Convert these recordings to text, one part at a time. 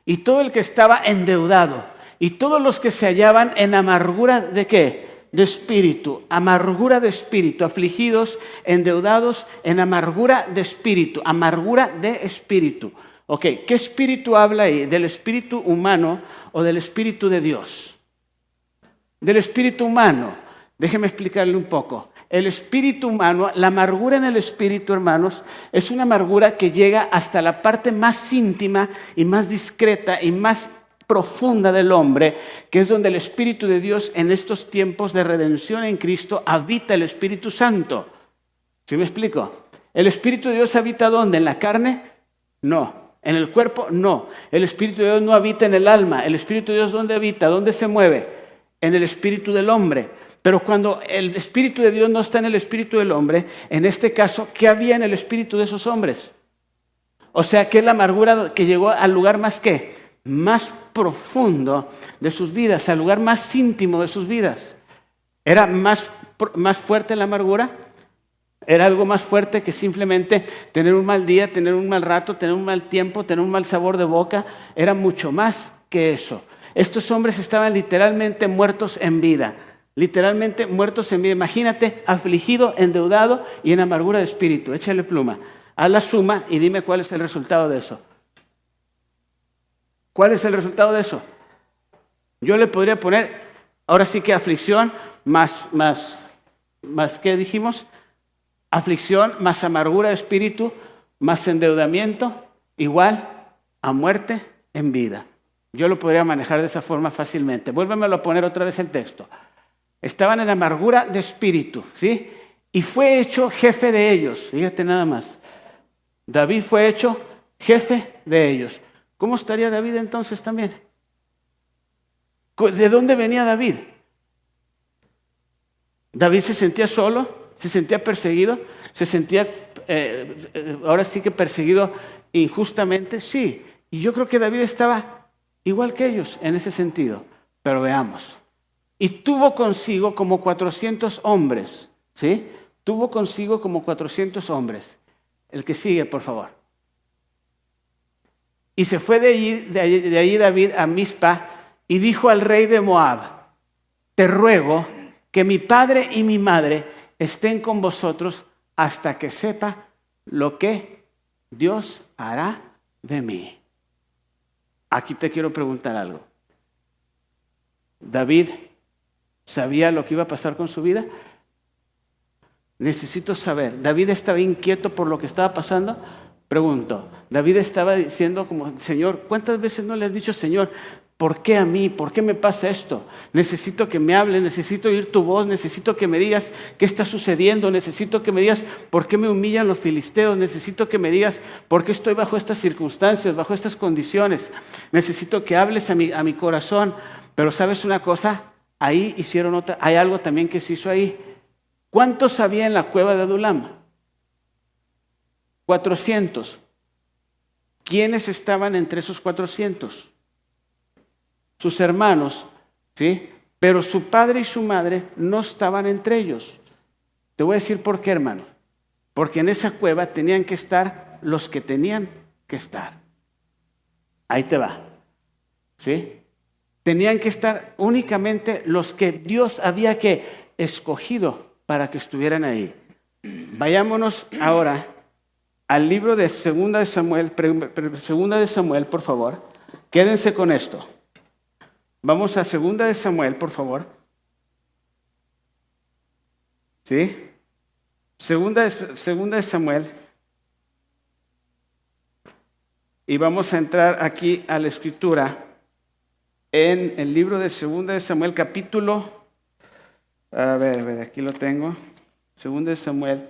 y todo el que estaba endeudado, y todos los que se hallaban en amargura ¿de qué? De espíritu, amargura de espíritu, afligidos, endeudados, en amargura de espíritu, amargura de espíritu. Ok, ¿qué espíritu habla ahí? ¿Del espíritu humano o del espíritu de Dios? Del espíritu humano. Déjeme explicarle un poco. El espíritu humano, la amargura en el espíritu, hermanos, es una amargura que llega hasta la parte más íntima y más discreta y más profunda del hombre, que es donde el Espíritu de Dios en estos tiempos de redención en Cristo habita el Espíritu Santo. ¿Sí me explico? ¿El Espíritu de Dios habita dónde? ¿En la carne? No. ¿En el cuerpo? No. El Espíritu de Dios no habita en el alma. ¿El Espíritu de Dios dónde habita? ¿Dónde se mueve? En el espíritu del hombre. Pero cuando el Espíritu de Dios no está en el espíritu del hombre, en este caso, ¿qué había en el espíritu de esos hombres? O sea, que es la amargura que llegó al lugar más ¿qué? Más profundo de sus vidas, al lugar más íntimo de sus vidas. ¿Era más fuerte la amargura? ¿Era algo más fuerte que simplemente tener un mal día, tener un mal rato, tener un mal tiempo, tener un mal sabor de boca? Era mucho más que eso. Estos hombres estaban literalmente muertos en vida. Literalmente muertos en vida. Imagínate, afligido, endeudado y en amargura de espíritu. Échale pluma. Haz la suma y dime cuál es el resultado de eso. ¿Cuál es el resultado de eso? Yo le podría poner, ahora sí que aflicción más ¿qué dijimos? Aflicción más amargura de espíritu más endeudamiento igual a muerte en vida. Yo lo podría manejar de esa forma fácilmente. Vuélvemelo a poner otra vez el texto. Estaban en amargura de espíritu, ¿sí? Y fue hecho jefe de ellos. Fíjate nada más. David fue hecho jefe de ellos. ¿Cómo estaría David entonces también? ¿De dónde venía David? ¿David se sentía solo? ¿Se sentía perseguido? ¿Se sentía ahora sí que perseguido injustamente? Sí. Y yo creo que David estaba igual que ellos en ese sentido. Pero veamos. Y tuvo consigo como 400 hombres. ¿Sí? Tuvo consigo como 400 hombres. El que sigue, por favor. Y se fue de allí David a Mizpa y dijo al rey de Moab: te ruego que mi padre y mi madre estén con vosotros hasta que sepa lo que Dios hará de mí. Aquí te quiero preguntar algo. ¿David sabía lo que iba a pasar con su vida? Necesito saber. ¿David estaba inquieto por lo que estaba pasando? Pregunto, David estaba diciendo como, Señor, ¿cuántas veces no le has dicho, Señor, ¿por qué a mí? ¿Por qué me pasa esto? Necesito que me hables, necesito oír tu voz, necesito que me digas qué está sucediendo, necesito que me digas por qué me humillan los filisteos, necesito que me digas por qué estoy bajo estas circunstancias, bajo estas condiciones. Necesito que hables a mi corazón. Pero ¿sabes una cosa? Ahí hicieron otra, hay algo también que se hizo ahí. ¿Cuántos había en la cueva de Adulam? 400. ¿Quiénes estaban entre esos 400? Sus hermanos, ¿sí? Pero su padre y su madre no estaban entre ellos. Te voy a decir por qué, hermano. Porque en esa cueva tenían que estar los que tenían que estar. Ahí te va, ¿sí? Tenían que estar únicamente los que Dios había que escogido para que estuvieran ahí. Vayámonos ahora al libro de Segunda de Samuel, por favor. Quédense con esto. Vamos a Segunda de Samuel, por favor. ¿Sí? Segunda de Samuel. Y vamos a entrar aquí a la escritura en el libro de Segunda de Samuel, capítulo. A ver, aquí lo tengo. Segunda de Samuel.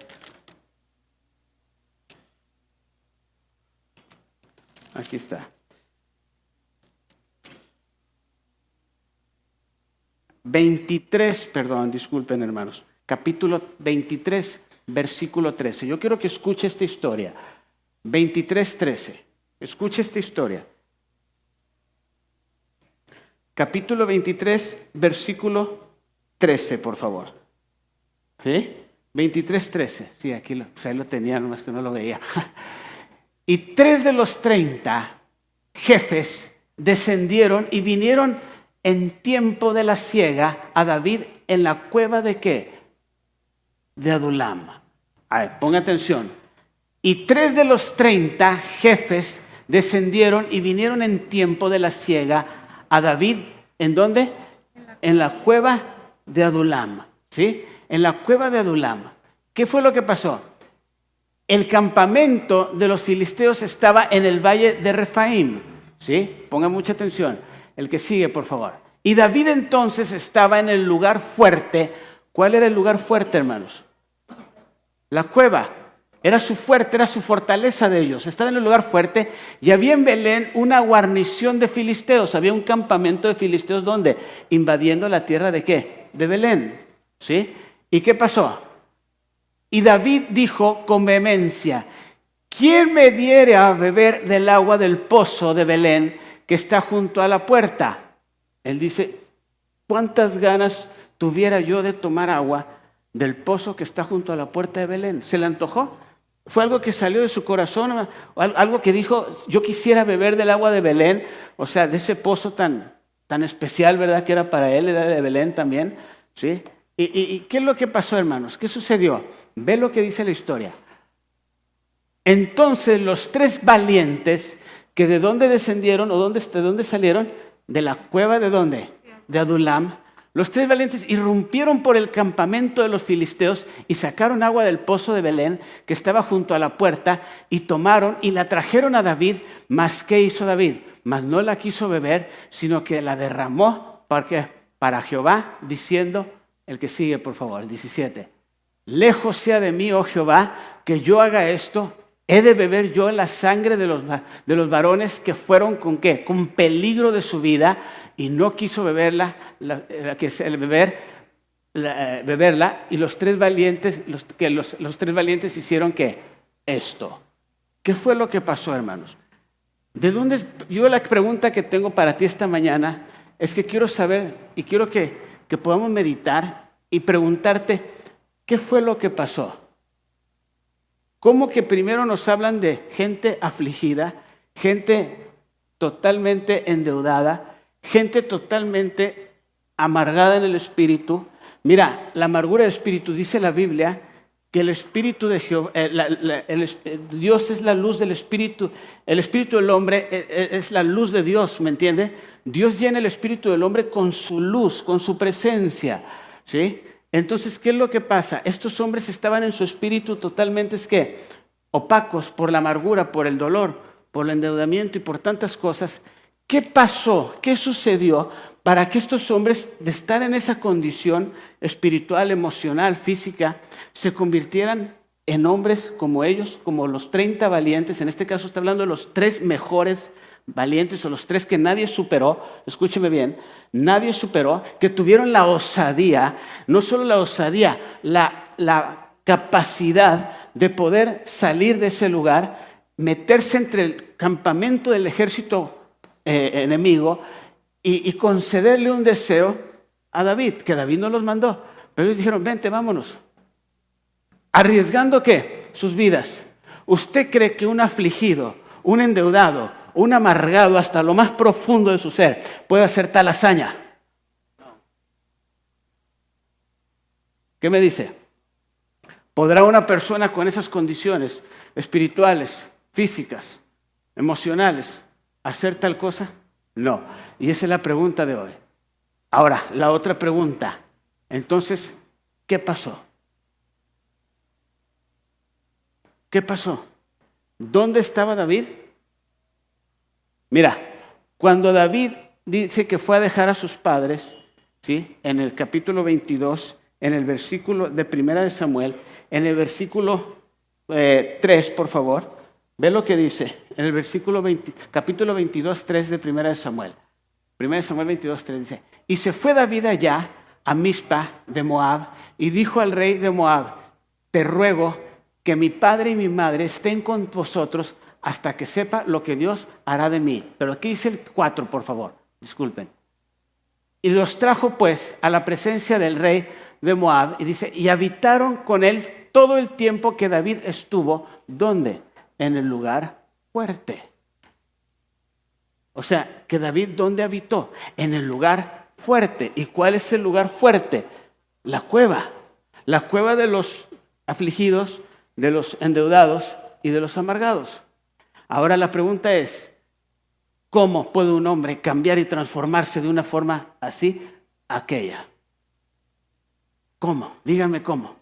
Aquí está. 23, perdón, disculpen hermanos. Capítulo 23, versículo 13. Yo quiero que escuche esta historia. 23, 13. Escuche esta historia. Capítulo 23, versículo 13, por favor. ¿Sí? 23, 13. Sí, aquí ahí lo tenía, nomás que no lo veía. Y 3 de los 30 jefes descendieron y vinieron en tiempo de la siega a David en la cueva de ¿qué? De Adulam. A ver, ponga atención. Y 3 de los 30 jefes descendieron y vinieron en tiempo de la siega a David. ¿En dónde? En la cueva de Adulam. ¿Sí? En la cueva de Adulam. ¿Qué fue lo que pasó? El campamento de los filisteos estaba en el valle de Refaim. ¿Sí? Pongan mucha atención. El que sigue, por favor. Y David entonces estaba en el lugar fuerte. ¿Cuál era el lugar fuerte, hermanos? La cueva. Era su fuerte, era su fortaleza de ellos. Estaba en el lugar fuerte y había en Belén una guarnición de filisteos. Había un campamento de filisteos donde invadiendo la tierra de ¿qué? De Belén. ¿Sí? ¿Y qué pasó? Y David dijo con vehemencia: ¿quién me diere a beber del agua del pozo de Belén que está junto a la puerta? Él dice: ¿cuántas ganas tuviera yo de tomar agua del pozo que está junto a la puerta de Belén? ¿Se le antojó? ¿Fue algo que salió de su corazón? ¿Algo que dijo: yo quisiera beber del agua de Belén? O sea, de ese pozo tan especial, ¿verdad? Que era para él, era de Belén también. ¿Sí? ¿Y qué es lo que pasó, hermanos? ¿Qué sucedió? Ve lo que dice la historia. Entonces los 3 valientes, que de dónde descendieron o de dónde salieron, de la cueva de dónde, de Adulam, los 3 valientes irrumpieron por el campamento de los filisteos y sacaron agua del pozo de Belén que estaba junto a la puerta y tomaron y la trajeron a David. Mas ¿qué hizo David? Mas no la quiso beber, sino que la derramó para Jehová, diciendo, el que sigue por favor, el 17, lejos sea de mí, oh Jehová, que yo haga esto. ¿He de beber yo la sangre de los varones que fueron con qué? Con peligro de su vida, y no quiso beberla, beberla, y los 3 valientes, los 3 valientes hicieron ¿qué? Esto. ¿Qué fue lo que pasó, hermanos? ¿De dónde? Yo la pregunta que tengo para ti esta mañana es que quiero saber y quiero que podamos meditar y preguntarte, ¿qué fue lo que pasó? ¿Cómo que primero nos hablan de gente afligida, gente totalmente endeudada, gente totalmente amargada en el espíritu? Mira, la amargura del espíritu, dice la Biblia, que el espíritu de Jehová, Dios es la luz del espíritu, el espíritu del hombre es la luz de Dios, ¿me entiende? Dios llena el espíritu del hombre con su luz, con su presencia, ¿sí? Entonces, ¿qué es lo que pasa? Estos hombres estaban en su espíritu totalmente, ¿qué? Opacos por la amargura, por el dolor, por el endeudamiento y por tantas cosas. ¿Qué pasó? ¿Qué sucedió para que estos hombres, de estar en esa condición espiritual, emocional, física, se convirtieran en hombres como ellos, como los 30 valientes? En este caso está hablando de los 3 mejores valientes o los 3 que nadie superó, escúcheme bien, nadie superó, que tuvieron la osadía, no solo la osadía, la capacidad de poder salir de ese lugar, meterse entre el campamento del ejército enemigo y concederle un deseo a David, que David no los mandó, pero ellos dijeron: vente, vámonos, arriesgando ¿qué? Sus vidas. ¿Usted cree que un afligido, un endeudado, un amargado hasta lo más profundo de su ser puede hacer tal hazaña? ¿Qué me dice? ¿Podrá una persona con esas condiciones espirituales, físicas, emocionales, hacer tal cosa? No. Y esa es la pregunta de hoy. Ahora, la otra pregunta. Entonces, ¿qué pasó? ¿Qué pasó? ¿Dónde estaba David? Mira, cuando David dice que fue a dejar a sus padres, ¿sí? En el capítulo 22, en el versículo de Primera de Samuel, en el versículo 3, por favor, ve lo que dice, en el capítulo 22, 3 de Primera de Samuel. Primera de Samuel 22, 3 dice: y se fue David allá a Mizpa de Moab, y dijo al rey de Moab: te ruego que mi padre y mi madre estén con vosotros hasta que sepa lo que Dios hará de mí. Pero aquí dice el 4, por favor, disculpen. Y los trajo pues a la presencia del rey de Moab, y dice, y habitaron con él todo el tiempo que David estuvo, ¿dónde? En el lugar fuerte. O sea, que David, ¿dónde habitó? En el lugar fuerte. ¿Y cuál es el lugar fuerte? La cueva. La cueva de los afligidos, de los endeudados y de los amargados. Ahora la pregunta es, ¿cómo puede un hombre cambiar y transformarse de una forma así a aquella? ¿Cómo? Díganme cómo.